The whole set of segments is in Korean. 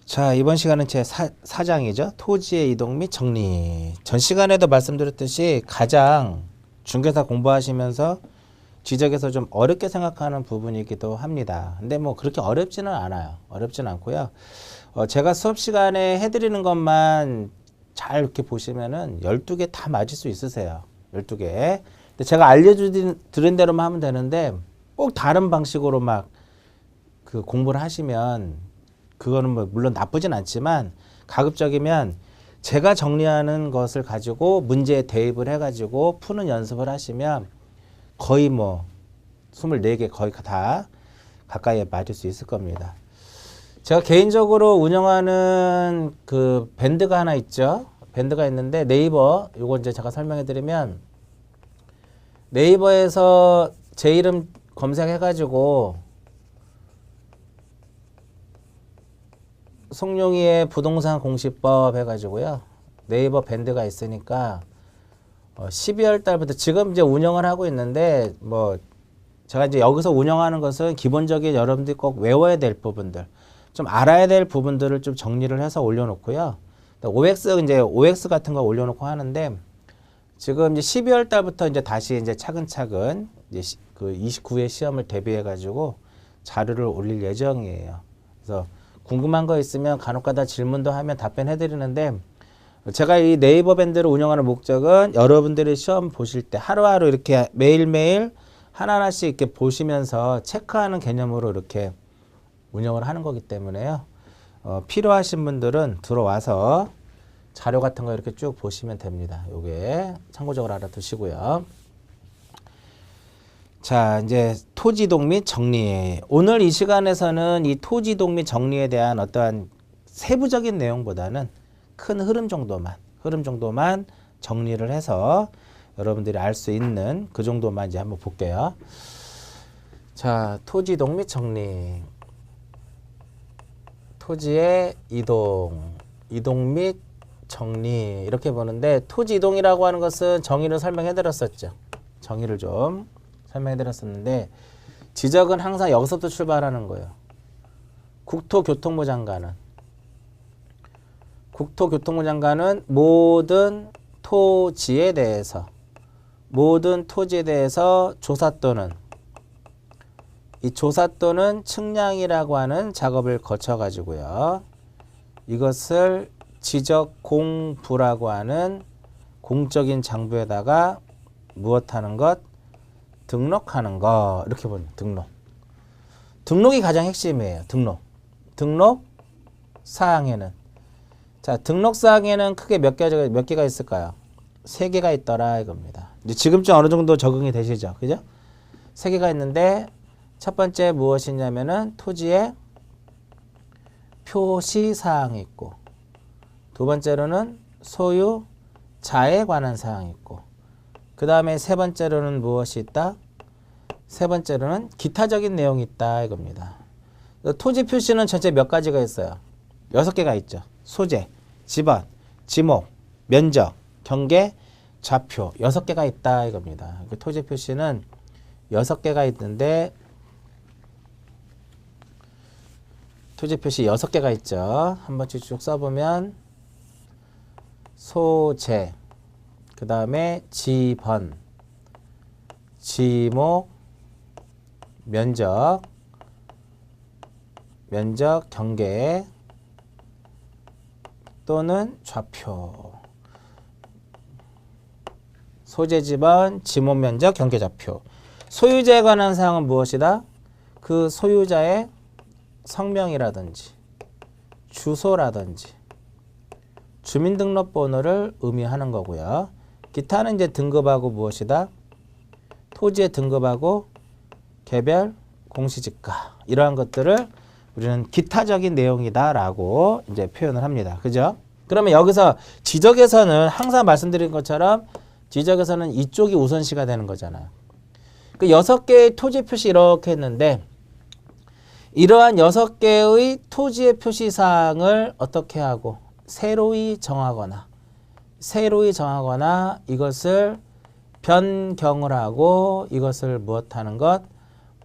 자, 이번 시간은 제 4장이죠. 토지의 이동 및 정리. 전 시간에도 말씀드렸듯이 가장 중개사 공부하시면서 지적에서 좀 어렵게 생각하는 부분이기도 합니다. 근데 뭐 그렇게 어렵지는 않아요. 어렵지는 않고요. 제가 수업 시간에 해드리는 것만 잘 이렇게 보시면은 12개 다 맞을 수 있으세요. 12개. 근데 제가 알려드린 대로만 하면 되는데 꼭 다른 방식으로 막 그 공부를 하시면 그거는 뭐 물론 나쁘진 않지만 가급적이면 제가 정리하는 것을 가지고 문제에 대입을 해가지고 푸는 연습을 하시면 거의 뭐 24개 거의 다 가까이에 맞을 수 있을 겁니다. 제가 개인적으로 운영하는 그 밴드가 하나 있죠. 밴드가 있는데 네이버, 요거 이제 제가 설명해 드리면 네이버에서 제 이름 검색해가지고 송룡이의 부동산 공시법 해가지고요. 네이버 밴드가 있으니까 12월 달부터 지금 이제 운영을 하고 있는데 뭐 제가 이제 여기서 운영하는 것은 기본적인 여러분들이 꼭 외워야 될 부분들, 좀 알아야 될 부분들을 좀 정리를 해서 올려놓고요. OX 같은 거 올려놓고 하는데 지금 이제 12월 달부터 이제 다시 이제 차근차근 이제 그 29회 시험을 대비해가지고 자료를 올릴 예정이에요. 그래서 궁금한 거 있으면 간혹가다 질문도 하면 답변해 드리는데 제가 이 네이버 밴드를 운영하는 목적은 여러분들이 시험 보실 때 하루하루 이렇게 매일매일 하나하나씩 이렇게 보시면서 체크하는 개념으로 이렇게 운영을 하는 거기 때문에요. 필요하신 분들은 들어와서 자료 같은 거 이렇게 쭉 보시면 됩니다. 요게 참고적으로 알아두시고요. 자, 이제 토지이동 및 정리. 오늘 이 시간에서는 이 토지이동 및 정리에 대한 어떠한 세부적인 내용보다는 큰 흐름 정도만 정리를 해서 여러분들이 알 수 있는 그 정도만 이제 한번 볼게요. 자, 토지이동 및 정리. 토지의 이동 및 정리 이렇게 보는데 토지 이동이라고 하는 것은 정의를 설명해 드렸었죠. 정의를 좀 설명해 드렸었는데 지적은 항상 여기서부터 출발하는 거예요. 국토교통부 장관은 모든 토지에 대해서 조사 또는 이 조사 또는 측량이라고 하는 작업을 거쳐 가지고요. 이것을 지적공부라고 하는 공적인 장부에다가 무엇하는 것? 등록하는 거. 이렇게 보면 등록이 가장 핵심이에요. 등록 사항에는 등록 사항에는 크게 몇 개가 있을까요? 3개가 있더라 이겁니다. 이제 지금쯤 어느 정도 적응이 되시죠? 그죠? 3개가 있는데 첫 번째 무엇이냐면은 토지의 표시 사항이 있고 두 번째로는 소유자에 관한 사항이 있고 그 다음에 세 번째로는 무엇이 있다? 세 번째로는 기타적인 내용이 있다 이겁니다. 토지 표시는 전체 몇 가지가 있어요? 6개가 있죠. 소재, 지번, 지목, 면적, 경계, 좌표 6개가 있다 이겁니다. 토지 표시는 6개가 있는데 토지 표시 6개가 있죠. 한 번씩 쭉 써보면 소재, 그 다음에 지번, 지목, 면적, 경계 또는 좌표. 소재, 지번, 지목, 면적, 경계, 좌표. 소유자에 관한 사항은 무엇이다? 그 소유자의 성명이라든지 주소라든지 주민등록번호를 의미하는 거고요. 기타는 이제 등급하고 무엇이다? 토지의 등급하고 개별 공시지가 이러한 것들을 우리는 기타적인 내용이다라고 이제 표현을 합니다. 그죠? 그러면 여기서 지적에서는 항상 말씀드린 것처럼 지적에서는 이쪽이 우선시가 되는 거잖아요. 그 6개의 토지 표시 이렇게 했는데 이러한 6개의 토지의 표시사항을 어떻게 하고 새로이 정하거나 이것을 변경을 하고 이것을 무엇하는 것?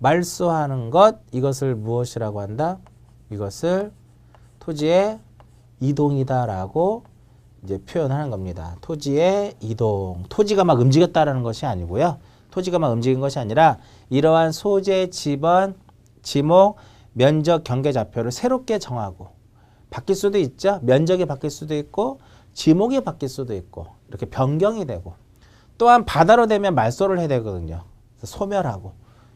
말소하는 것. 이것을 무엇이라고 한다? 이것을 토지의 이동이다라고 이제 표현하는 겁니다. 토지의 이동. 토지가 막 움직였다라는 것이 아니고요. 토지가 막 움직인 것이 아니라 이러한 소재, 지번, 지목, 면적, 경계 좌표를 새롭게 정하고 바뀔 수도 있죠. 면적이 바뀔 수도 있고 지목이 바뀔 수도 있고 이렇게 변경이 되고 또한 바다로 되면 말소를 해야 되거든요. 소멸하고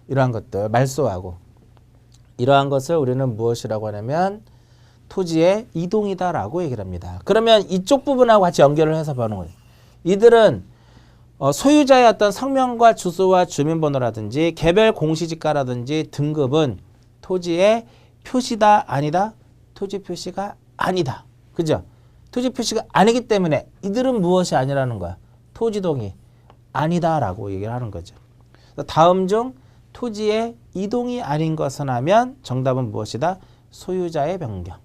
이러한 것들 말소하고 이러한 것을 우리는 무엇이라고 하냐면 토지의 이동이다라고 얘기를 합니다. 그러면 이쪽 부분하고 같이 연결을 해서 보는 거예요. 이들은 소유자의 어떤 성명과 주소와 주민번호라든지 개별 공시지가라든지 등급은 토지의 표시다 아니다? 토지 표시가 아니다. 그죠? 토지 표시가 아니기 때문에 이들은 무엇이 아니라는 거야? 토지동이 아니다라고 얘기를 하는 거죠. 다음 중 토지의 이동이 아닌 것은 하면 정답은 무엇이다? 소유자의 변경,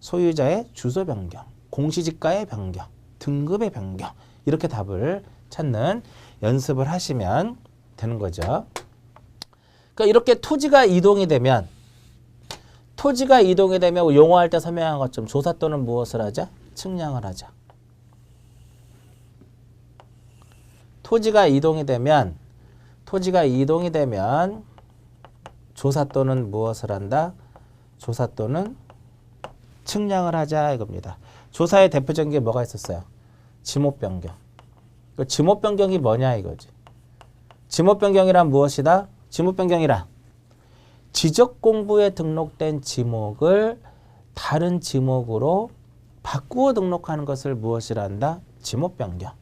소유자의 주소 변경, 공시지가의 변경, 등급의 변경 이렇게 답을 찾는 연습을 하시면 되는 거죠. 그러니까 이렇게 토지가 이동이 되면 용어할 때 설명한 것처럼 조사 또는 무엇을 하자? 측량을 하자. 토지가 이동이 되면 조사 또는 무엇을 한다? 조사 또는 측량을 하자 이겁니다. 조사의 대표적인 게 뭐가 있었어요? 지목 변경. 그 지목 변경이 뭐냐 이거지. 지목 변경이란 무엇이다? 지목 변경이란 지적 공부에 등록된 지목을 다른 지목으로 바꾸어 등록하는 것을 무엇이라 한다? 지목 변경.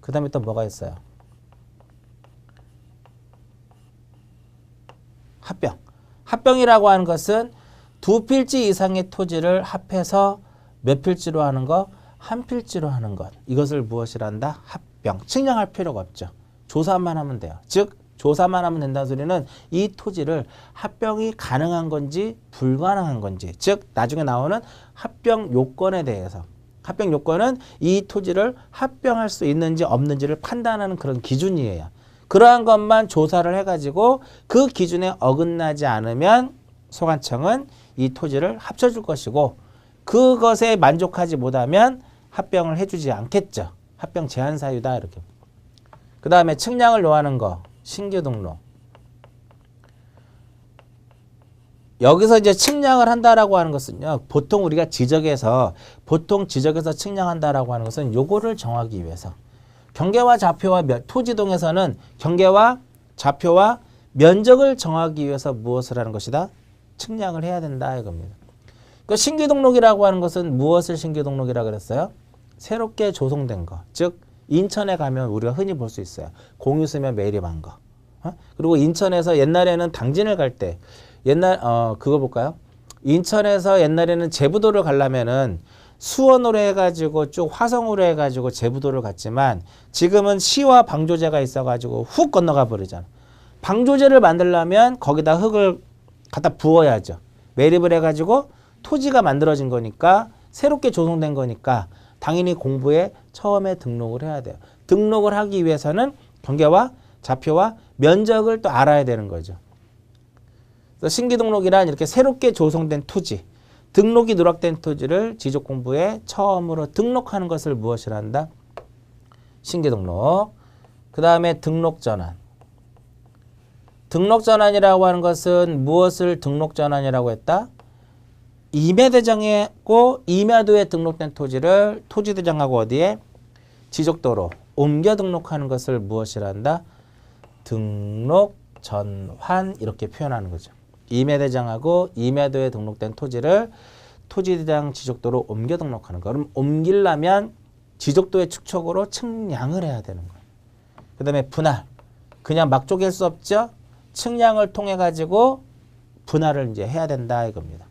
그 다음에 또 뭐가 있어요? 합병. 합병이라고 하는 것은 두 필지 이상의 토지를 합해서 몇 필지로 하는 것? 한 필지로 하는 것. 이것을 무엇이라 한다? 합병. 측량할 필요가 없죠. 조사만 하면 돼요. 즉 조사만 하면 된다는 소리는 이 토지를 합병이 가능한 건지 불가능한 건지, 즉 나중에 나오는 합병 요건에 대해서, 합병 요건은 이 토지를 합병할 수 있는지 없는지를 판단하는 그런 기준이에요. 그러한 것만 조사를 해가지고 그 기준에 어긋나지 않으면 소관청은 이 토지를 합쳐줄 것이고, 그것에 만족하지 못하면 합병을 해주지 않겠죠. 합병 제한 사유다 이렇게. 그 다음에 측량을 요하는 거, 신규 등록. 여기서 이제 측량을 한다라고 하는 것은요, 보통 우리가 지적에서 측량한다라고 하는 것은 요거를 정하기 위해서, 경계와 좌표와 토지동에서는 경계와 좌표와 면적을 정하기 위해서 무엇을 하는 것이다? 측량을 해야 된다 이겁니다. 그러니까 신규 등록이라고 하는 것은 무엇을 신규 등록이라고 그랬어요? 새롭게 조성된 거. 즉 인천에 가면 우리가 흔히 볼 수 있어요. 공유수면 매립한 거. 그리고 인천에서 옛날에는 당진을 갈 때 그거 볼까요? 인천에서 옛날에는 제부도를 가려면은 수원으로 해가지고 쭉 화성으로 해가지고 제부도를 갔지만 지금은 시와 방조제가 있어가지고 훅 건너가 버리잖아. 방조제를 만들려면 거기다 흙을 갖다 부어야죠. 매립을 해가지고 토지가 만들어진 거니까, 새롭게 조성된 거니까 당연히 공부에 처음에 등록을 해야 돼요. 등록을 하기 위해서는 경계와 좌표와 면적을 또 알아야 되는 거죠. 그래서 신규 등록이란 이렇게 새롭게 조성된 토지, 등록이 누락된 토지를 지적 공부에 처음으로 등록하는 것을 무엇이라 한다? 신규 등록. 그 다음에 등록 전환. 등록 전환이라고 하는 것은 무엇을 등록 전환이라고 했다? 임야대장이고 임야도에 등록된 토지를 토지대장하고 어디에? 지적도로 옮겨 등록하는 것을 무엇이라 한다? 등록 전환 이렇게 표현하는 거죠. 임야대장하고 임야도에 등록된 토지를 토지대장 지적도로 옮겨 등록하는 거. 그럼 옮기려면 지적도의 축척으로 측량을 해야 되는 거예요. 그 다음에 분할. 그냥 막 쪼갤 수 없죠. 측량을 통해 가지고 분할을 이제 해야 된다 이겁니다.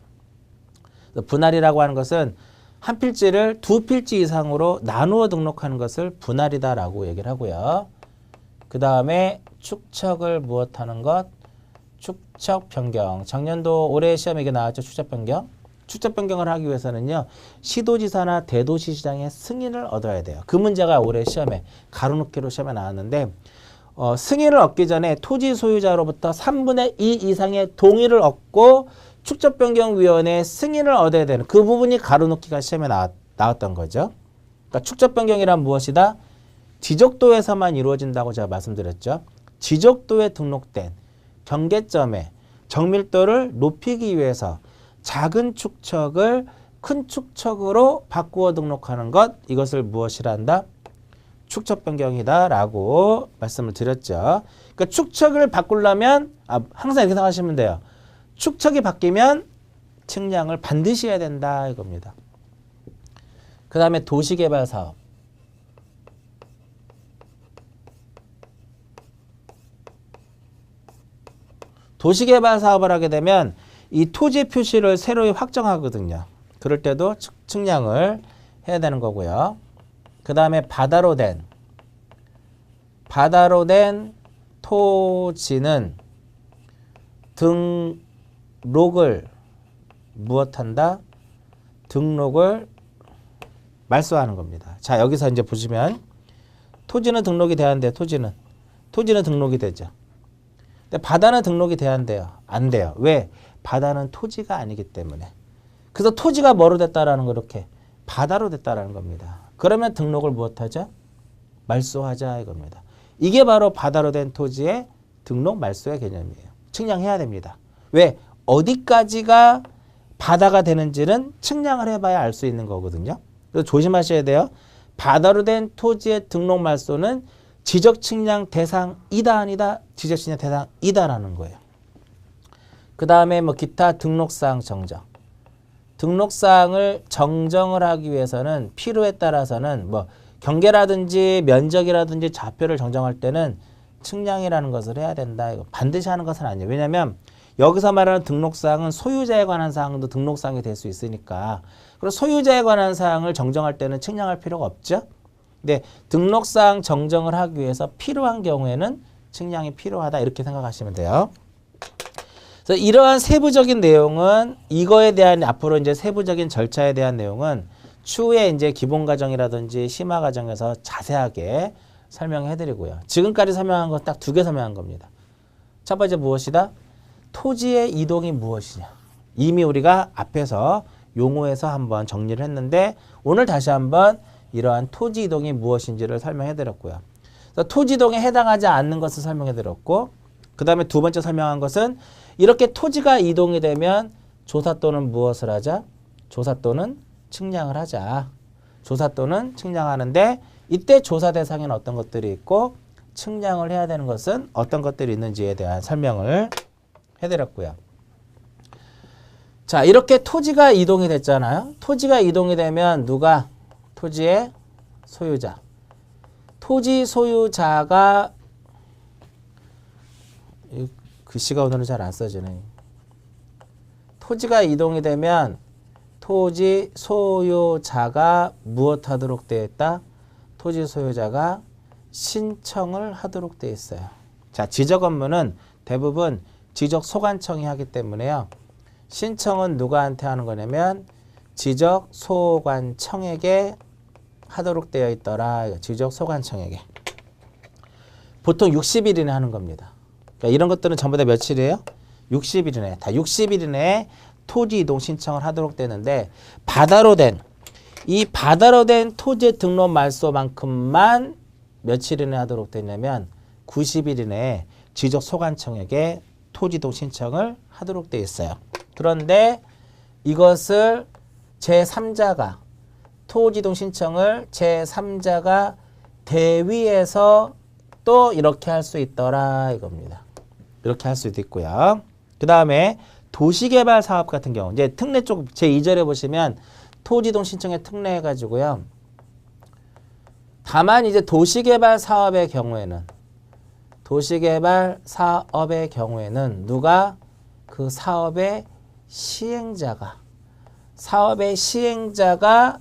분할이라고 하는 것은 한 필지를 두 필지 이상으로 나누어 등록하는 것을 분할이다라고 얘기를 하고요. 그 다음에 축척을 무엇하는 것? 축척 변경. 작년도 올해 시험에 이게 나왔죠. 축척 변경. 축척 변경을 하기 위해서는요, 시도지사나 대도시시장의 승인을 얻어야 돼요. 그 문제가 올해 시험에 가로놓기로 시험에 나왔는데, 승인을 얻기 전에 토지 소유자로부터 3분의 2 이상의 동의를 얻고 축적변경위원회의 승인을 얻어야 되는 그 부분이 가로놓기가 시험에 나왔던 거죠. 그러니까 축적변경이란 무엇이다? 지적도에서만 이루어진다고 제가 말씀드렸죠. 지적도에 등록된 경계점의 정밀도를 높이기 위해서 작은 축척을 큰 축척으로 바꾸어 등록하는 것, 이것을 무엇이라 한다? 축척변경이다라고 말씀을 드렸죠. 그러니까 축척을 바꾸려면 항상 이렇게 생각하시면 돼요. 축척이 바뀌면 측량을 반드시 해야 된다 이겁니다. 그 다음에 도시개발사업. 도시개발 사업을 하게 되면 이 토지 표시를 새로 확정하거든요. 그럴 때도 측량을 해야 되는 거고요. 그 다음에 바다로 된 토지는 등록을 무엇한다? 등록을 말소하는 겁니다. 자, 여기서 이제 보시면 토지는 등록이 돼야 한대요. 토지는 등록이 되죠. 근데 바다는 등록이 돼야 한대요. 안 돼요. 왜? 바다는 토지가 아니기 때문에. 그래서 토지가 뭐로 됐다라는 거 이렇게 바다로 됐다라는 겁니다. 그러면 등록을 무엇하자? 말소하자 이겁니다. 이게 바로 바다로 된 토지의 등록 말소의 개념이에요. 측량해야 됩니다. 왜? 어디까지가 바다가 되는지는 측량을 해봐야 알 수 있는 거거든요. 그래서 조심하셔야 돼요. 바다로 된 토지의 등록 말소는 지적 측량 대상이다 아니다? 지적 측량 대상이다라는 거예요. 그 다음에 뭐 기타 등록사항 정정. 등록사항을 정정을 하기 위해서는 필요에 따라서는 뭐 경계라든지 면적이라든지 좌표를 정정할 때는 측량이라는 것을 해야 된다. 이거 반드시 하는 것은 아니에요. 왜냐하면 여기서 말하는 등록사항은 소유자에 관한 사항도 등록사항이 될 수 있으니까. 그리고 소유자에 관한 사항을 정정할 때는 측량할 필요가 없죠. 근데 등록사항 정정을 하기 위해서 필요한 경우에는 측량이 필요하다 이렇게 생각하시면 돼요. 그래서 이러한 세부적인 내용은 이거에 대한 앞으로 이제 세부적인 절차에 대한 내용은 추후에 이제 기본 과정이라든지 심화 과정에서 자세하게 설명해 드리고요. 지금까지 설명한 건 딱 2개 설명한 겁니다. 첫 번째 무엇이다? 토지의 이동이 무엇이냐. 이미 우리가 앞에서 용어에서 한번 정리를 했는데 오늘 다시 한번 이러한 토지 이동이 무엇인지를 설명해 드렸고요. 그래서 토지 이동에 해당하지 않는 것을 설명해 드렸고 그 다음에 두 번째 설명한 것은 이렇게 토지가 이동이 되면 조사 또는 무엇을 하자? 조사 또는 측량을 하자. 조사 또는 측량하는데 이때 조사 대상에는 어떤 것들이 있고 측량을 해야 되는 것은 어떤 것들이 있는지에 대한 설명을 해드렸고요. 자, 이렇게 토지가 이동이 됐잖아요. 토지가 이동이 되면 누가? 토지의 소유자. 토지 소유자가 글씨가 오늘은 잘 안 써지네. 토지가 이동이 되면 토지 소유자가 무엇하도록 되어 있다? 토지 소유자가 신청을 하도록 되어 있어요. 자, 지적 업무는 대부분 지적 소관청이 하기 때문에요. 신청은 누구한테 하는 거냐면 지적 소관청에게 하도록 되어 있더라. 지적 소관청에게. 보통 60일 이내 하는 겁니다. 그러니까 이런 것들은 전부 다 며칠이에요? 60일 이내. 다 60일 이내에 토지 이동 신청을 하도록 되는데 바다로 된 토지 등록 말소만큼만 며칠 이내 하도록 되냐면 90일 이내에 지적 소관청에게 토지 이동 신청을 하도록 되어 있어요. 그런데 이것을 제3자가 토지 이동 신청을 제3자가 대위해서 또 이렇게 할 수 있더라 이겁니다. 이렇게 할 수도 있고요. 그 다음에 도시개발 사업 같은 경우 이제 특례 쪽 제2절에 보시면 토지 이동 신청에 특례해 가지고요. 다만 이제 도시개발 사업의 경우에는 누가 그 사업의 시행자가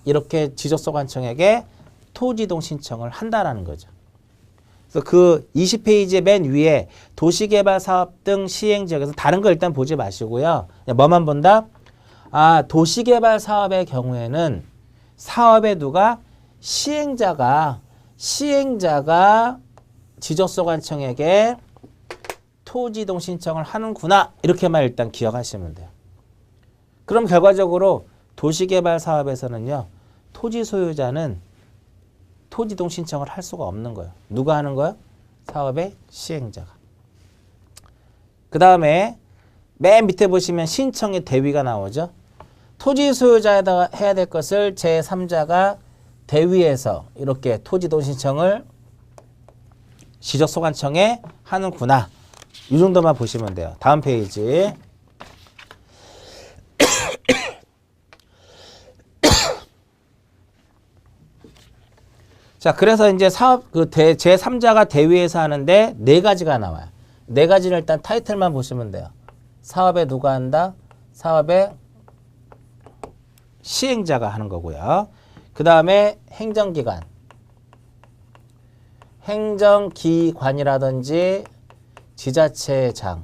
이렇게 지적소관청에게 토지 이동 신청을 한다라는 거죠. 그래서 그 20페이지의 맨 위에 도시개발 사업 등 시행지역에서 다른 거 일단 보지 마시고요. 뭐만 본다? 도시개발 사업의 경우에는 사업에 누가 시행자가 지적소관청에게 토지 이동 신청을 하는구나. 이렇게만 일단 기억하시면 돼요. 그럼 결과적으로 도시개발 사업에서는요. 토지 소유자는 토지이동 신청을 할 수가 없는 거예요. 누가 하는 거예요? 사업의 시행자가. 그 다음에 맨 밑에 보시면 신청의 대위가 나오죠. 토지 소유자에다가 해야 될 것을 제3자가 대위에서 이렇게 토지이동 신청을 지적소관청에 하는구나. 이 정도만 보시면 돼요. 다음 페이지. 자, 그래서 이제 사업 제3자가 대위에서 하는데 네 가지가 나와요. 네 가지를 일단 타이틀만 보시면 돼요. 사업에 누가 한다? 사업에 시행자가 하는 거고요. 그 다음에 행정기관. 행정기관이라든지 지자체장.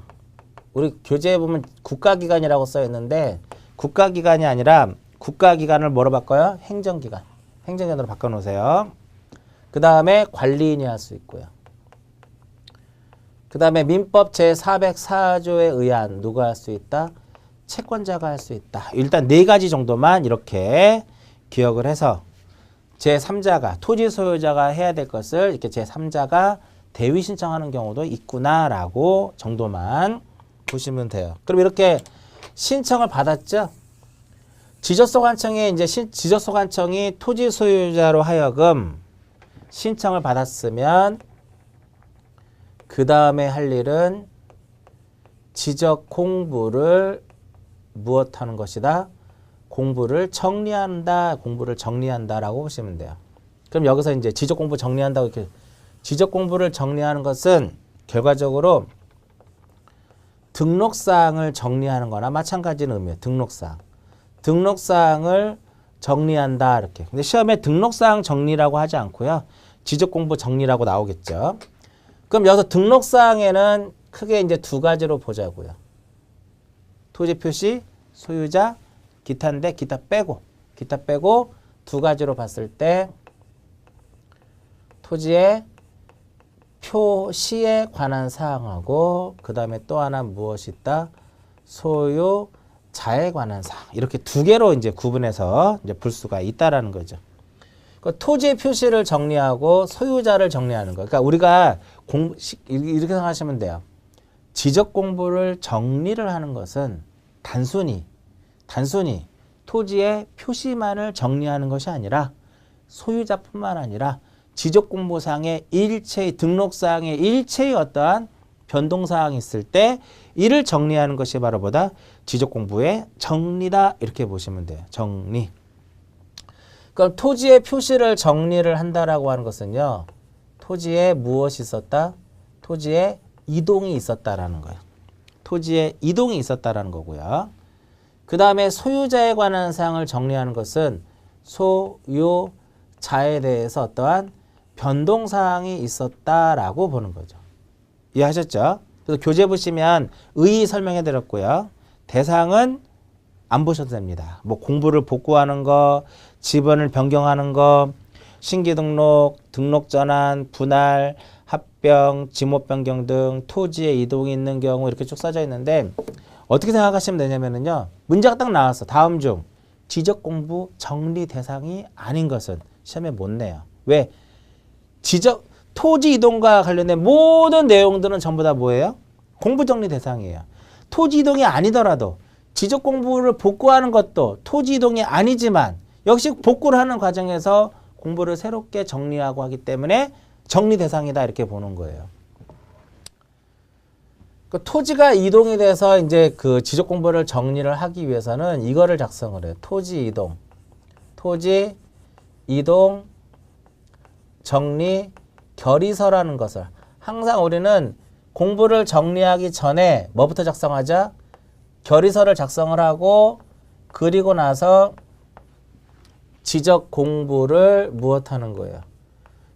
우리 교재에 보면 국가기관이라고 써 있는데 국가기관이 아니라 국가기관을 뭐로 바꿔요? 행정기관. 행정기관으로 바꿔놓으세요. 그 다음에 관리인이 할 수 있고요. 그 다음에 민법 제404조에 의한 누가 할 수 있다? 채권자가 할 수 있다. 일단 네 가지 정도만 이렇게 기억을 해서 제3자가 토지 소유자가 해야 될 것을 이렇게 제3자가 대위 신청하는 경우도 있구나라고 정도만 보시면 돼요. 그럼 이렇게 신청을 받았죠? 지적소관청에 이제 지적소관청이 토지 소유자로 하여금 신청을 받았으면 그 다음에 할 일은 지적 공부를 무엇하는 것이다? 공부를 정리한다. 공부를 정리한다라고 보시면 돼요. 그럼 여기서 이제 지적 공부 정리한다고 이렇게 지적 공부를 정리하는 것은 결과적으로 등록사항을 정리하는 거나 마찬가지는 의미예요. 등록사항. 등록사항을 정리한다 이렇게. 근데 시험에 등록사항 정리라고 하지 않고요. 지적 공부 정리라고 나오겠죠. 그럼 여기서 등록사항에는 크게 이제 두 가지로 보자고요. 토지 표시, 소유자, 기타인데 기타 빼고 두 가지로 봤을 때 토지의 표시에 관한 사항하고 그 다음에 또 하나 무엇이 있다? 소유자에 관한 사항. 이렇게 두 개로 이제 구분해서 이제 볼 수가 있다라는 거죠. 그 토지의 표시를 정리하고 소유자를 정리하는 거. 그러니까 우리가 이렇게 생각하시면 돼요. 지적 공부를 정리를 하는 것은 단순히 토지의 표시만을 정리하는 것이 아니라 소유자뿐만 아니라 지적공보상의 일체의 등록사항의 일체의 어떠한 변동사항이 있을 때 이를 정리하는 것이 바로 뭐다? 지적공부의 정리다. 이렇게 보시면 돼요. 정리. 그럼 토지의 표시를 정리를 한다라고 하는 것은요. 토지에 무엇이 있었다? 토지에 이동이 있었다라는 거예요. 토지에 이동이 있었다라는 거고요. 그 다음에 소유자에 관한 사항을 정리하는 것은 소유자에 대해서 어떠한 변동사항이 있었다라고 보는 거죠. 이해하셨죠? 그래서 교재 보시면 의의 설명해 드렸고요. 대상은 안 보셔도 됩니다. 뭐 공부를 복구하는 거, 지번을 변경하는 거, 신규 등록, 등록 전환, 분할, 합병, 지목 변경 등 토지에 이동이 있는 경우 이렇게 쭉 써져 있는데 어떻게 생각하시면 되냐면요. 문제가 딱 나왔어. 다음 중 지적 공부 정리 대상이 아닌 것은 시험에 못 내요. 왜? 토지 이동과 관련된 모든 내용들은 전부 다 뭐예요? 공부 정리 대상이에요. 토지 이동이 아니더라도 지적 공부를 복구하는 것도 토지 이동이 아니지만 역시 복구를 하는 과정에서 공부를 새롭게 정리하고 하기 때문에 정리 대상이다 이렇게 보는 거예요. 그 토지가 이동이 돼서 이제 그 지적 공부를 정리를 하기 위해서는 이거를 작성을 해요. 토지 이동 정리 결의서라는 것을 항상 우리는 공부를 정리하기 전에 뭐부터 작성하자? 결의서를 작성을 하고 그리고 나서 지적 공부를 무엇하는 거예요?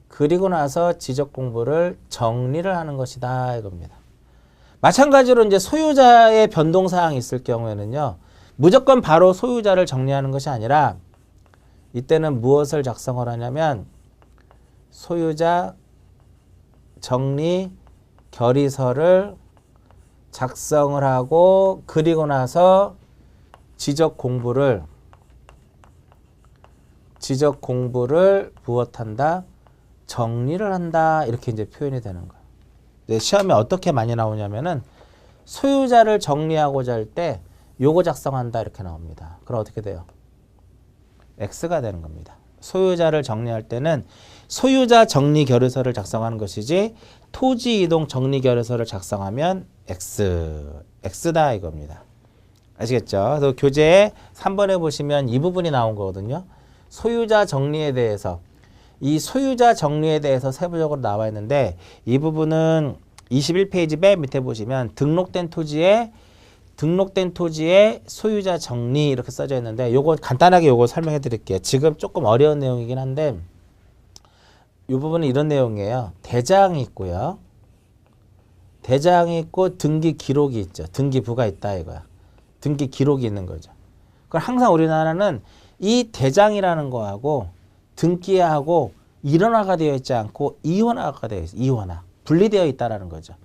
그리고 나서 지적 공부를 정리를 하는 것이다 이겁니다. 마찬가지로 이제 소유자의 변동사항이 있을 경우에는요. 무조건 바로 소유자를 정리하는 것이 아니라 이때는 무엇을 작성을 하냐면 소유자 정리 결의서를 작성을 하고 그리고 나서 지적 공부를 무엇한다? 정리를 한다. 이렇게 이제 표현이 되는 거예요. 네, 시험에 어떻게 많이 나오냐면은 소유자를 정리하고자 할 때 요거 작성한다 이렇게 나옵니다. 그럼 어떻게 돼요? X가 되는 겁니다. 소유자를 정리할 때는 소유자 정리 결의서를 작성하는 것이지 토지 이동 정리 결의서를 작성하면 X다 이겁니다. 아시겠죠? 그래서 교재에 3번에 보시면 이 부분이 나온 거거든요. 소유자 정리에 대해서 이 소유자 정리에 대해서 세부적으로 나와 있는데 이 부분은 21페이지 맨 밑에 보시면 등록된 토지의 소유자 정리 이렇게 써져 있는데 요거 간단하게 요거 설명해 드릴게요. 지금 조금 어려운 내용이긴 한데 이 부분은 이런 내용이에요. 대장이 있고요. 대장이 있고 등기 기록이 있죠. 등기부가 있다 이거야. 등기 기록이 있는 거죠. 그걸 항상 우리나라는 이 대장이라는 거하고 등기하고 일원화가 되어 있지 않고 이원화가 되어 있어요. 이원화. 분리되어 있다라는 거죠.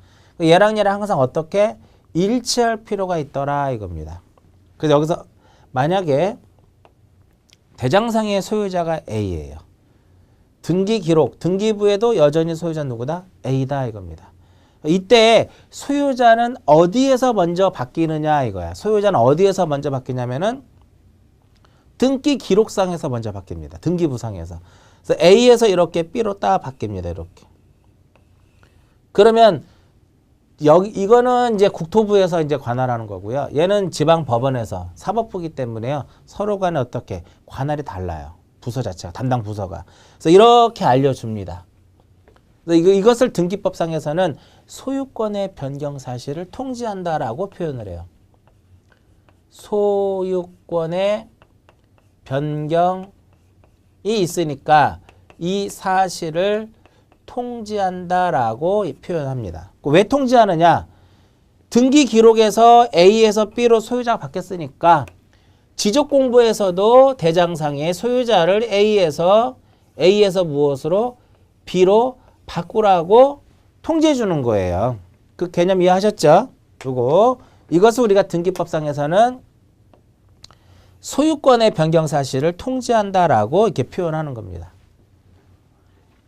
얘랑 항상 어떻게 일치할 필요가 있더라 이겁니다. 그래서 여기서 만약에 대장상의 소유자가 A예요. 등기 기록, 등기부에도 여전히 소유자 누구다? A다 이겁니다. 이때 소유자는 어디에서 먼저 바뀌느냐 이거야. 소유자는 어디에서 먼저 바뀌냐면은 등기 기록상에서 먼저 바뀝니다. 등기부상에서. 그래서 A에서 이렇게 B로 딱 바뀝니다. 이렇게. 그러면 이거는 이제 국토부에서 이제 관할하는 거고요. 얘는 지방 법원에서 사법부기 때문에요. 서로 간에 어떻게 관할이 달라요. 부서 자체가 담당 부서가. 그래서 이렇게 알려줍니다. 그래서 이것을 등기법상에서는 소유권의 변경 사실을 통지한다라고 표현을 해요. 소유권의 변경이 있으니까 이 사실을 통지한다라고 표현합니다. 왜 통지하느냐? 등기 기록에서 A에서 B로 소유자가 바뀌었으니까 지적공부에서도 대장상의 소유자를 A에서 무엇으로? B로 바꾸라고 통지해 주는 거예요. 그 개념 이해하셨죠? 이것을 우리가 등기법상에서는 소유권의 변경 사실을 통지한다라고 이렇게 표현하는 겁니다.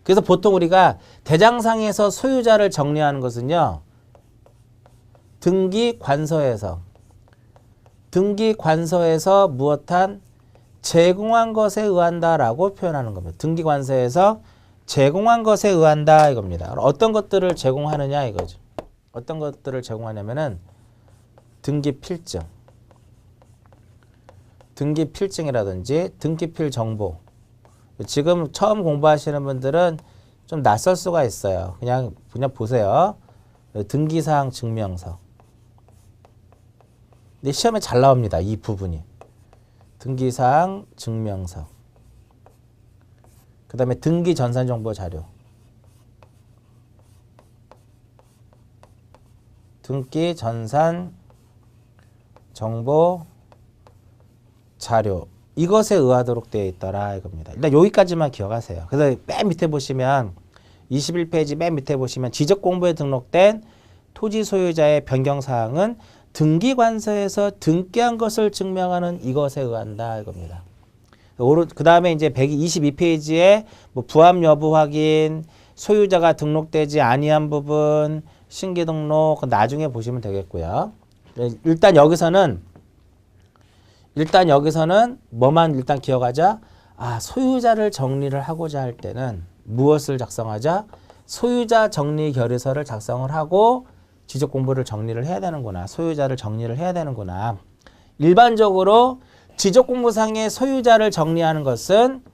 그래서 보통 우리가 대장상에서 소유자를 정리하는 것은요. 등기관서에서 무엇한 제공한 것에 의한다라고 표현하는 겁니다. 등기관서에서 제공한 것에 의한다 이겁니다. 어떤 것들을 제공하느냐 이거죠. 어떤 것들을 제공하냐면은 등기필증. 등기필증이라든지 등기필 정보. 지금 처음 공부하시는 분들은 좀 낯설 수가 있어요. 그냥 보세요. 등기사항 증명서. 근데 시험에 잘 나옵니다. 이 부분이. 등기사항 증명서. 그 다음에 등기 전산 정보 자료. 등기 전산 정보 자료. 이것에 의하도록 되어 있더라 이겁니다. 일단 여기까지만 기억하세요. 그래서 맨 밑에 보시면 21페이지 맨 밑에 보시면 지적공부에 등록된 토지 소유자의 변경사항은 등기관서에서 등기한 것을 증명하는 이것에 의한다 이겁니다. 그 다음에 이제 122페이지에 뭐 부합 여부 확인, 소유자가 등록되지 아니한 부분, 신기 등록 나중에 보시면 되겠고요. 일단 여기서는 뭐만 일단 기억하자. 소유자를 정리를 하고자 할 때는 무엇을 작성하자? 소유자 정리 결의서를 작성을 하고 지적공부를 정리를 해야 되는구나. 소유자를 정리를 해야 되는구나. 일반적으로 지적공부상의 소유자를 정리하는 것은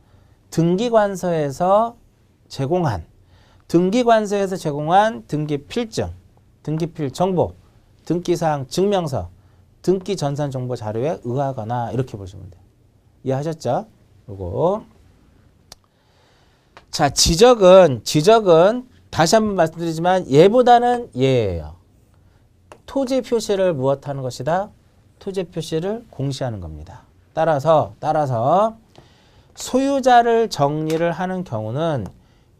등기관서에서 제공한 등기필증, 등기필 정보, 등기사항 증명서, 등기 전산 정보 자료에 의하거나 이렇게 보시면 돼요. 이해하셨죠? 요거. 자, 지적은 다시 한번 말씀드리지만 얘보다는 얘예요. 토지 표시를 무엇하는 것이다? 토지 표시를 공시하는 겁니다. 따라서 소유자를 정리를 하는 경우는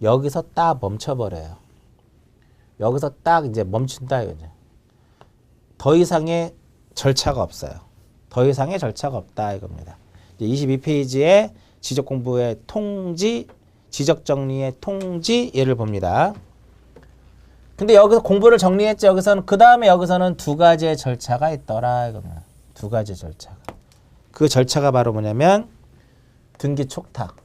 여기서 딱 멈춰버려요. 여기서 딱 이제 멈춘다 이거죠. 더 이상의 절차가 없어요. 더 이상의 절차가 없다 이겁니다. 22페이지에 지적공부의 통지, 지적정리의 통지 예를 봅니다. 근데 여기서 공부를 정리했죠. 여기서는 그 다음에 여기서는 두 가지의 절차가 있더라 이겁니다. 두 가지 절차가. 그 절차가 바로 뭐냐면 등기 촉탁.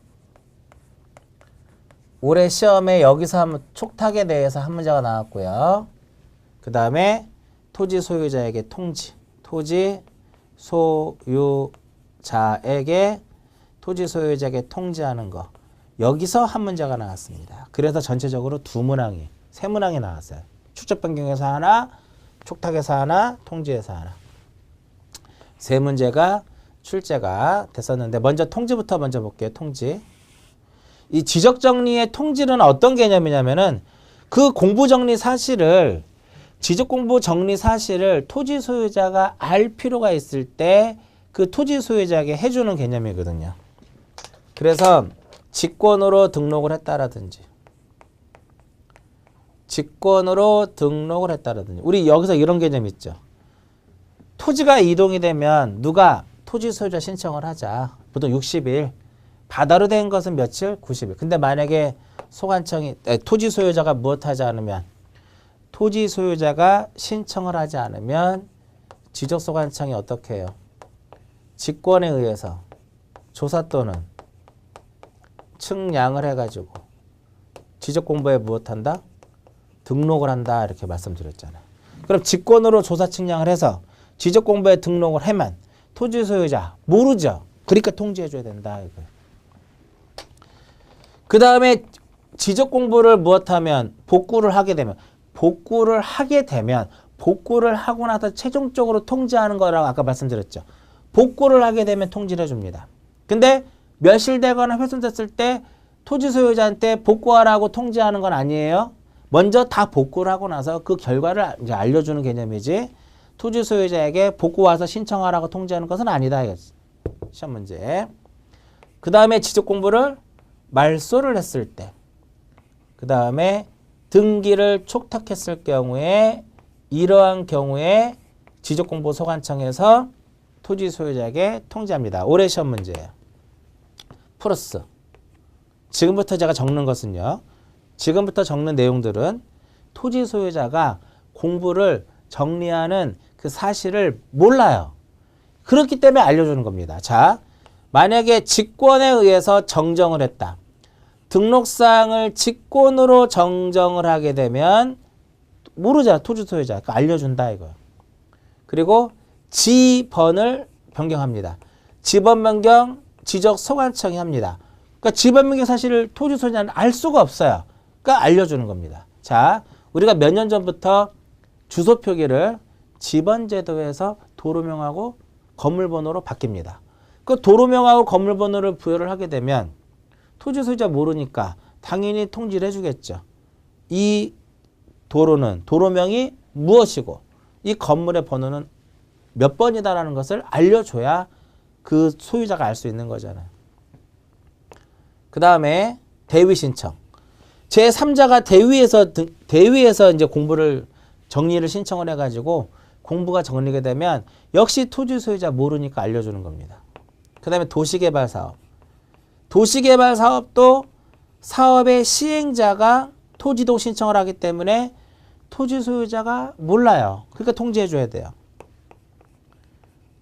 올해 시험에 여기서 한번 촉탁에 대해서 한 문제가 나왔고요. 그 다음에 토지 소유자에게 통지. 토지 소유자에게 토지 소유자에게 통지하는 거. 여기서 한 문제가 나왔습니다. 그래서 전체적으로 세 문항이 나왔어요. 축적 변경에서 하나, 촉탁에서 하나, 통지에서 하나. 세 문제가 출제가 됐었는데 먼저 통지부터 먼저 볼게요. 통지. 이 지적정리의 통지는 어떤 개념이냐면은 그 공부정리 사실을 지적공부 정리 사실을 토지 소유자가 알 필요가 있을 때 그 토지 소유자에게 해주는 개념이거든요. 그래서 직권으로 등록을 했다라든지 우리 여기서 이런 개념 있죠. 토지가 이동이 되면 누가 토지 소유자 신청을 하자. 보통 60일. 바다로 된 것은 며칠? 90일. 근데 만약에 토지 소유자가 무엇하지 않으면 토지 소유자가 신청을 하지 않으면 지적소관청이 어떻게 해요? 직권에 의해서 조사 또는 측량을 해가지고 지적공부에 무엇한다? 등록을 한다 이렇게 말씀드렸잖아요. 그럼 직권으로 조사 측량을 해서 지적공부에 등록을 하면 토지 소유자 모르죠. 그러니까 통지해줘야 된다. 그 다음에 지적공부를 무엇하면 복구를 하게 되면 복구를 하고 나서 최종적으로 통지하는 거라고 아까 말씀드렸죠. 복구를 하게 되면 통지를 해줍니다. 근데 멸실되거나 훼손됐을 때 토지 소유자한테 복구하라고 통지하는 건 아니에요. 먼저 다 복구를 하고 나서 그 결과를 이제 알려주는 개념이지 토지 소유자에게 복구 와서 신청하라고 통지하는 것은 아니다. 시험 문제. 그 다음에 지적공부를 말소를 했을 때, 그 다음에 등기를 촉탁했을 경우에 이러한 경우에 지적공부 소관청에서 토지 소유자에게 통지합니다. 올해 시험 문제예요. 플러스 지금부터 제가 적는 것은요. 지금부터 적는 내용들은 토지 소유자가 공부를 정리하는 그 사실을 몰라요. 그렇기 때문에 알려주는 겁니다. 자, 만약에 직권에 의해서 정정을 했다. 등록사항을 직권으로 정정을 하게 되면 모르잖아. 토지 소유자. 그러니까 알려준다 이거예요. 그리고 지번을 변경합니다. 지번 변경 지적소관청이 합니다. 그러니까 지번 변경 사실을 토지 소유자는 알 수가 없어요. 그러니까 알려주는 겁니다. 자, 우리가 몇 년 전부터 주소 표기를 지번제도에서 도로명하고 건물번호로 바뀝니다. 그 도로명하고 건물번호를 부여를 하게 되면 토지 소유자 모르니까 당연히 통지를 해주겠죠. 이 도로는 도로명이 무엇이고 이 건물의 번호는 몇 번이다라는 것을 알려줘야 그 소유자가 알 수 있는 거잖아요. 그 다음에 대위 신청. 제3자가 대위에서 이제 공부를 정리를 신청을 해가지고 공부가 정리가 되면 역시 토지 소유자 모르니까 알려주는 겁니다. 그 다음에 도시개발 사업. 도시개발 사업도 사업의 시행자가 토지도 신청을 하기 때문에 토지 소유자가 몰라요. 그러니까 통지해줘야 돼요.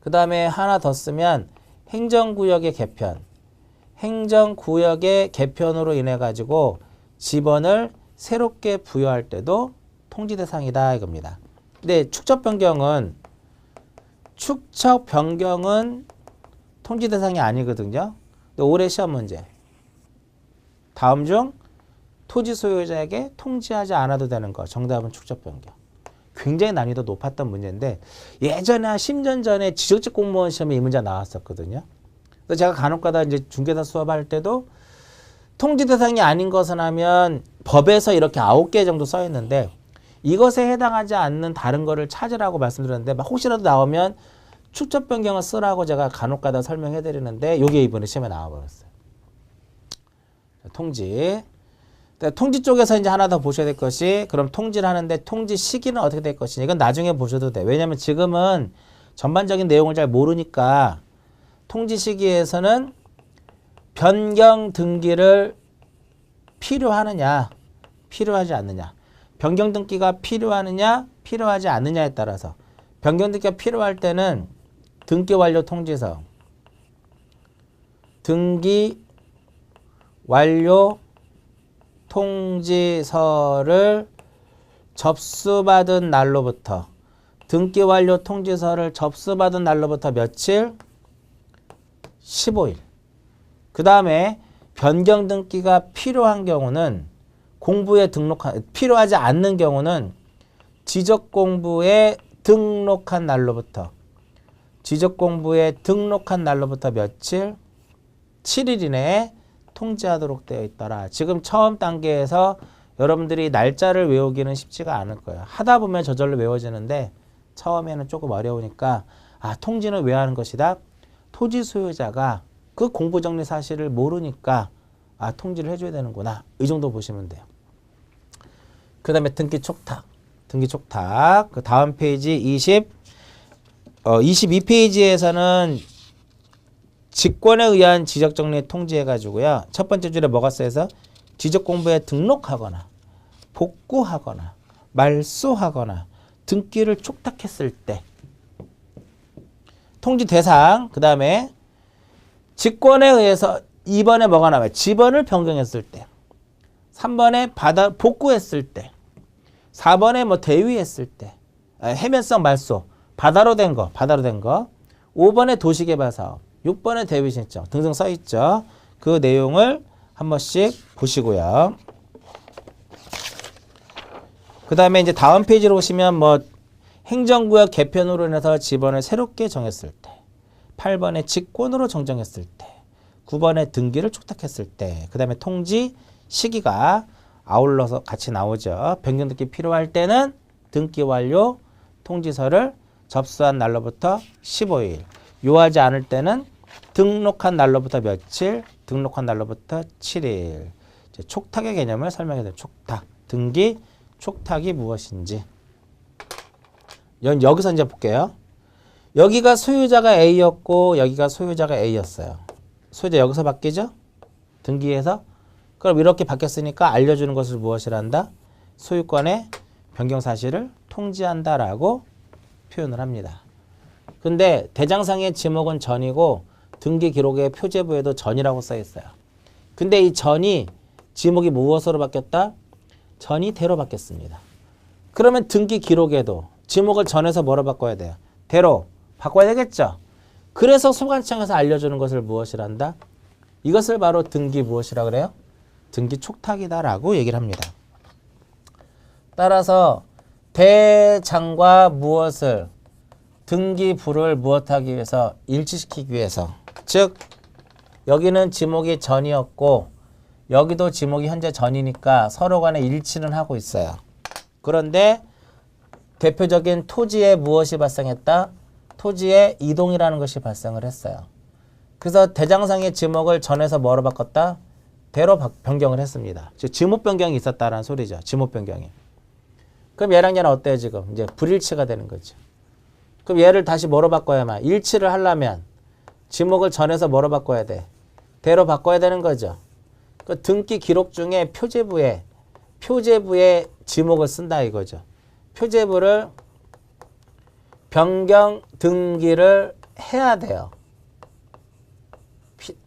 그 다음에 하나 더 쓰면 행정구역의 개편. 행정구역의 개편으로 인해 가지고 지번을 새롭게 부여할 때도 통지 대상이다 이겁니다. 근데 축적 변경은 통지 대상이 아니거든요. 근데 올해 시험 문제. 다음 중 토지 소유자에게 통지하지 않아도 되는 거. 정답은 축적 변경. 굉장히 난이도 높았던 문제인데 예전에 한 10년 전에 지적직 공무원 시험에 이 문제 나왔었거든요. 그래서 제가 간혹가다 이제 중개사 수업할 때도 통지 대상이 아닌 것은 하면 법에서 이렇게 9개 정도 써 있는데 이것에 해당하지 않는 다른 거를 찾으라고 말씀드렸는데 혹시라도 나오면 축적 변경을 쓰라고 제가 간혹가다 설명해 드리는데 이게 이번에 시험에 나와 버렸어요. 통지. 통지 쪽에서 이제 하나 더 보셔야 될 것이 그럼 통지를 하는데 통지 시기는 어떻게 될 것이냐. 이건 나중에 보셔도 돼. 왜냐하면 지금은 전반적인 내용을 잘 모르니까 통지 시기에서는 변경 등기를 필요하느냐, 필요하지 않느냐. 변경 등기가 필요하느냐, 필요하지 않느냐에 따라서 변경 등기가 필요할 때는 등기 완료 통지서, 등기 완료 통지서를 접수받은 날로부터, 등기 완료 통지서를 접수받은 날로부터 며칠? 15일. 그 다음에 변경 등기가 필요한 경우는 공부에 필요하지 않는 경우는 지적공부에 등록한 날로부터, 지적공부에 등록한 날로부터 며칠? 7일 이내에 통지하도록 되어 있더라. 지금 처음 단계에서 여러분들이 날짜를 외우기는 쉽지가 않을 거예요. 하다 보면 저절로 외워지는데 처음에는 조금 어려우니까 통지는 왜 하는 것이다? 토지 소유자가 그 공부정리 사실을 모르니까 통지를 해줘야 되는구나. 이 정도 보시면 돼요. 그 다음에 등기 촉탁. 등기 촉탁. 그 다음 페이지 22페이지에서는 직권에 의한 지적정리 통지해가지고요. 첫 번째 줄에 뭐가 써있어? 지적공부에 등록하거나 복구하거나 말소하거나 등기를 촉탁했을 때 통지 대상. 그 다음에 직권에 의해서 2번에 뭐가 나와요? 지번을 변경했을 때, 3번에 복구했을 때, 4번에 뭐 대위했을 때, 해면성 말소, 바다로 된 거, 5번에 도시개발사업, 6번에 대위 신청 등등 써 있죠. 그 내용을 한 번씩 보시고요. 그 다음에 이제 다음 페이지로 오시면 뭐 행정구역 개편으로 인해서 지번을 새롭게 정했을 때, 8번에 직권으로 정정했을 때, 9번에 등기를 촉탁했을 때, 그 다음에 통지 시기가 아울러서 같이 나오죠. 변경 등기 필요할 때는 등기 완료 통지서를 접수한 날로부터 15일, 요하지 않을 때는 등록한 날로부터 며칠, 등록한 날로부터 7일. 이제 촉탁의 개념을 설명해 드립니다. 촉탁, 등기 촉탁이 무엇인지. 여기서 이제 볼게요. 여기가 소유자가 A였고 여기가 소유자가 A였어요. 소유자 여기서 바뀌죠? 등기에서. 그럼 이렇게 바뀌었으니까 알려주는 것을 무엇이란다? 소유권의 변경 사실을 통지한다라고 표현을 합니다. 근데 대장상의 지목은 전이고 등기 기록의 표제부에도 전이라고 써 있어요. 근데 이 전이 지목이 무엇으로 바뀌었다? 전이 대로 바뀌었습니다. 그러면 등기 기록에도 지목을 전에서 뭐로 바꿔야 돼요? 대로 바꿔야 되겠죠? 그래서 소관청에서 알려주는 것을 무엇이란다? 이것을 바로 등기 무엇이라 그래요? 등기 촉탁이다라고 얘기를 합니다. 따라서 대장과 무엇을 등기부를 무엇하기 위해서 일치시키기 위해서, 즉 여기는 지목이 전이었고 여기도 지목이 현재 전이니까 서로 간에 일치는 하고 있어요. 그런데 대표적인 토지에 무엇이 발생했다? 토지에 이동이라는 것이 발생을 했어요. 그래서 대장상의 지목을 전에서 뭐로 바꿨다? 대로 변경을 했습니다. 즉 지목 변경이 있었다라는 소리죠. 지목 변경이. 그럼 얘랑 얘는 어때요 지금? 이제 불일치가 되는 거죠. 그럼 얘를 다시 뭐로 바꿔야만? 일치를 하려면 지목을 전에서 뭐로 바꿔야 돼? 대로 바꿔야 되는 거죠. 그 등기 기록 중에 표제부에 지목을 쓴다 이거죠. 표제부를 변경 등기를 해야 돼요.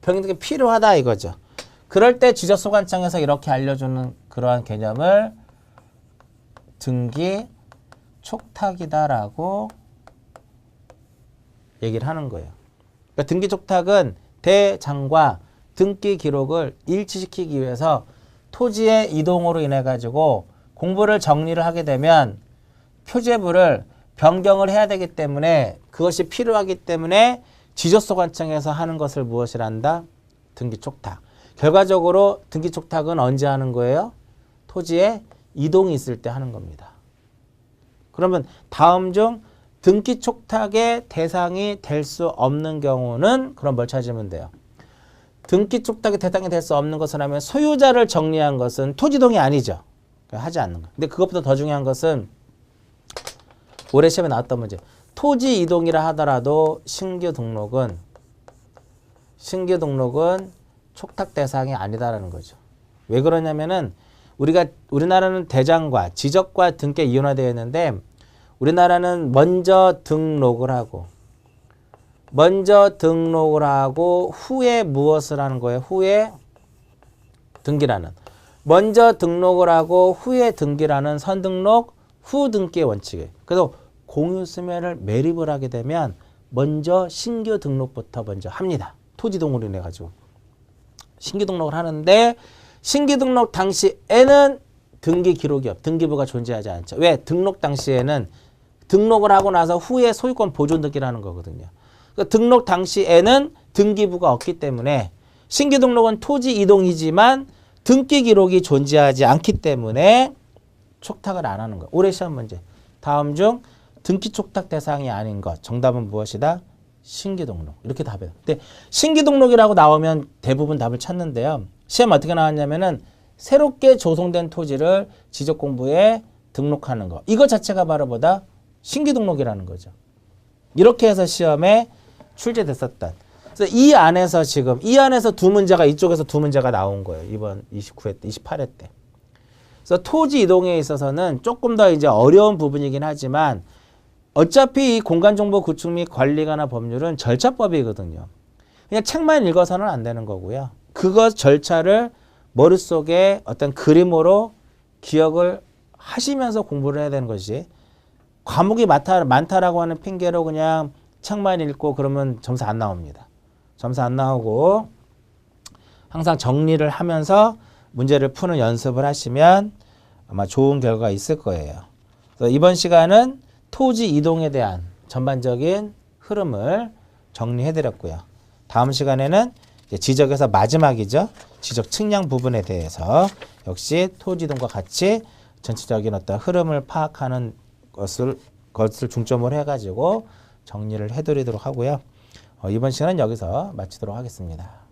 변경 등기 필요하다 이거죠. 그럴 때 지적소관청에서 이렇게 알려주는 그러한 개념을 등기 촉탁이다라고 얘기를 하는 거예요. 그러니까 등기 촉탁은 대장과 등기 기록을 일치시키기 위해서 토지의 이동으로 인해 가지고 공부를 정리를 하게 되면 표제부를 변경을 해야 되기 때문에, 그것이 필요하기 때문에 지적소관청에서 하는 것을 무엇이란다? 등기 촉탁. 결과적으로 등기 촉탁은 언제 하는 거예요? 토지에 이동이 있을 때 하는 겁니다. 그러면 다음 중 등기 촉탁의 대상이 될 수 없는 경우는 그럼 뭘 찾으면 돼요? 등기 촉탁의 대상이 될 수 없는 것은 하면 소유자를 정리한 것은 토지동이 아니죠. 하지 않는 거. 근데 그것보다 더 중요한 것은 올해 시험에 나왔던 문제. 토지 이동이라 하더라도 신규 등록은 촉탁 대상이 아니다라는 거죠. 왜 그러냐면은 우리나라는 대장과 지적과 등께 이원화되어 있는데 우리나라는 먼저 등록을 하고 후에 무엇을 하는 거예요? 후에 등기라는. 먼저 등록을 하고 후에 등기라는 선등록 후 등기의 원칙이에요. 그래서 공유수면을 매립을 하게 되면 먼저 신규 등록부터 먼저 합니다. 토지 등록을 인해 가지고 신규 등록을 하는데 신규 등록 당시에는 등기 기록이 등기부가 존재하지 않죠. 왜? 등록 당시에는 등록을 하고 나서 후에 소유권 보존 등기를 하는 거거든요. 그러니까 등록 당시에는 등기부가 없기 때문에 신규 등록은 토지 이동이지만 등기 기록이 존재하지 않기 때문에 촉탁을 안 하는 거. 올해 시험 문제. 다음 중 등기 촉탁 대상이 아닌 것. 정답은 무엇이다? 신규 등록. 이렇게 답해요. 근데 신규 등록이라고 나오면 대부분 답을 찾는데요. 시험 어떻게 나왔냐면은 새롭게 조성된 토지를 지적공부에 등록하는 거. 이거 자체가 바로 뭐다? 신규 등록이라는 거죠. 이렇게 해서 시험에 출제됐었던. 그래서 이 안에서 두 문제가 이쪽에서 두 문제가 나온 거예요. 이번 29회 때, 28회 때. 그래서 토지 이동에 있어서는 조금 더 이제 어려운 부분이긴 하지만 어차피 이 공간정보 구축 및 관리관할 법률은 절차법이거든요. 그냥 책만 읽어서는 안 되는 거고요. 그것 절차를 머릿속에 어떤 그림으로 기억을 하시면서 공부를 해야 되는 것이 과목이 많다라고 하는 핑계로 그냥 책만 읽고 그러면 점수 안 나옵니다. 점수 안 나오고 항상 정리를 하면서 문제를 푸는 연습을 하시면 아마 좋은 결과가 있을 거예요. 그래서 이번 시간은 토지 이동에 대한 전반적인 흐름을 정리해드렸고요. 다음 시간에는 이제 지적에서 마지막이죠. 지적 측량 부분에 대해서 역시 토지 이동과 같이 전체적인 어떤 흐름을 파악하는 것을 중점으로 해가지고 정리를 해드리도록 하고요. 이번 시간은 여기서 마치도록 하겠습니다.